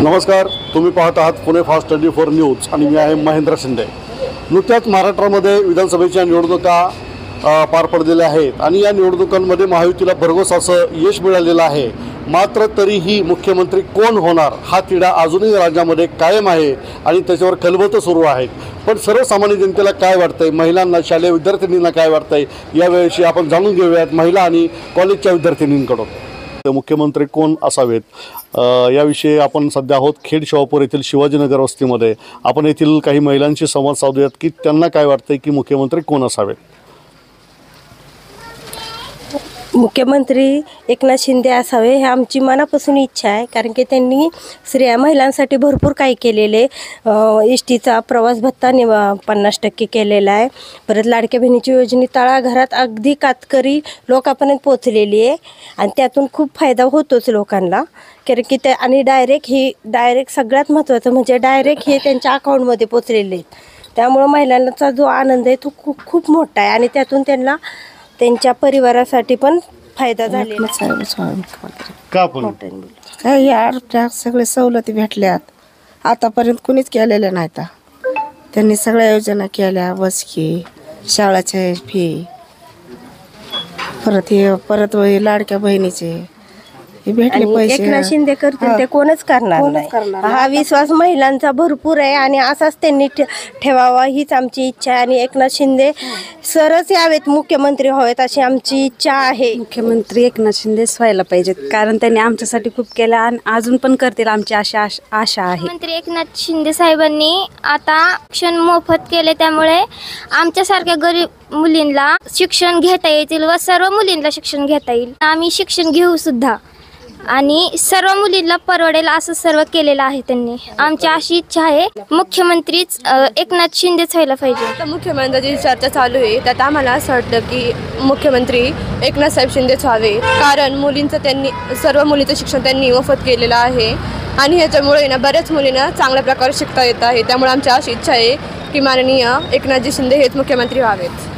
नमस्कार, तुम्ही पाहत आहात पुणे फास्ट 24 न्यूज आणि मी आहे महेंद्र शिंदे। नुकत्याच महाराष्ट्रामध्ये विधानसभेच्या निवडणुका पार पडलेल्या आहेत आणि या निवडणुकांमध्ये महायुतीला भरघोस असं यश मिळालेलं आहे। मात्र तरीही मुख्यमंत्री कोण होणार हा तिढा अजूनही राज्यामध्ये कायम आहे आणि त्याच्यावर खलबतं सुरू आहेत। पण सर्वसामान्य जनतेला काय वाटतंय, महिलांना, शालेय विद्यार्थिनींना काय वाटतंय, याविषयी आपण जाणून घेऊयात महिला आणि कॉलेजच्या विद्यार्थिनींकडून। मुख्यमंत्री कोण असावेत याविषयी आपण सध्या आहोत खेड शिवापूर येथील शिवाजीनगर वस्तीमध्ये। आपण येथील काही महिलांशी संवाद साधूयात की त्यांना काय वाटतंय की मुख्यमंत्री कोण असावेत। मुख्यमंत्री एकनाथ शिंदे असावे हे आमची मनापासून इच्छा आहे, कारण की त्यांनी स्त्रिया महिलांसाठी भरपूर काही केलेले। एसटीचा प्रवास भत्ता 50% केलेला आहे। परत लाडक्या बहिणीची योजना तळाघरात अगदी कातकरी लोकांपर्यंत पोहोचलेली आहे आणि त्यातून खूप फायदा होतोच लोकांना। कारण की ते आणि डायरेक्ट सगळ्यात महत्त्वाचं म्हणजे डायरेक्ट हे त्यांच्या अकाउंटमध्ये पोचलेले आहेत। त्यामुळं महिलांचा जो आनंद आहे तो खूप मोठा आहे आणि त्यातून त्यांना त्यांच्या परिवारासाठी पण फायदा झालेला का पण काय या सगळे सवलती भेटल्यात, आतापर्यंत कुणीच केलेल्या नाहीत। त्यांनी सगळ्या योजना केल्या, बसकी, शाळाचे फी, परत लाडक्या बहिणीचे हे भेटले पैसे। एकनाथ शिंदे करतील ते कोणच करणार नाही, हा विश्वास महिलांचा भरपूर आहे आणि असाच त्यांनी ठेवावा हीच आमची इच्छा आहे। आणि एकनाथ शिंदे सरच यावेत, मुख्यमंत्री व्हावेत अशी आमची इच्छा आहे। मुख्यमंत्री एकनाथ शिंदेच व्हायला पाहिजेत, कारण त्यांनी आमच्यासाठी खूप केलं आणि अजून पण करतील, आमची आशा आहे। मुख्यमंत्री एकनाथ शिंदे साहेबांनी आता शिक्षण मोफत केले, त्यामुळे आमच्यासारख्या गरीब मुलींना शिक्षण घेता येतील व सर्व मुलींना शिक्षण घेता येईल। आम्ही शिक्षण घेऊ सुद्धा आणि सर्व मुलींना परवडेल असं सर्व केलेलं आहे त्यांनी। आमची अशी इच्छा आहे मुख्यमंत्रीच एकनाथ शिंदेच व्हायला पाहिजे। आता मुख्यमंत्र्याची चर्चा चालू आहे, त्यात आम्हाला असं वाटतं की मुख्यमंत्री एकनाथ साहेब शिंदेच व्हावे, कारण सर्व मुलींचं शिक्षण त्यांनी मोफत केलेलं आहे आणि ह्याच्यामुळे ना बऱ्याच मुलींना चांगल्या प्रकारे शिकता येत आहे। त्यामुळे आमची अशी इच्छा आहे की माननीय एकनाथजी शिंदे हेच मुख्यमंत्री व्हावेत।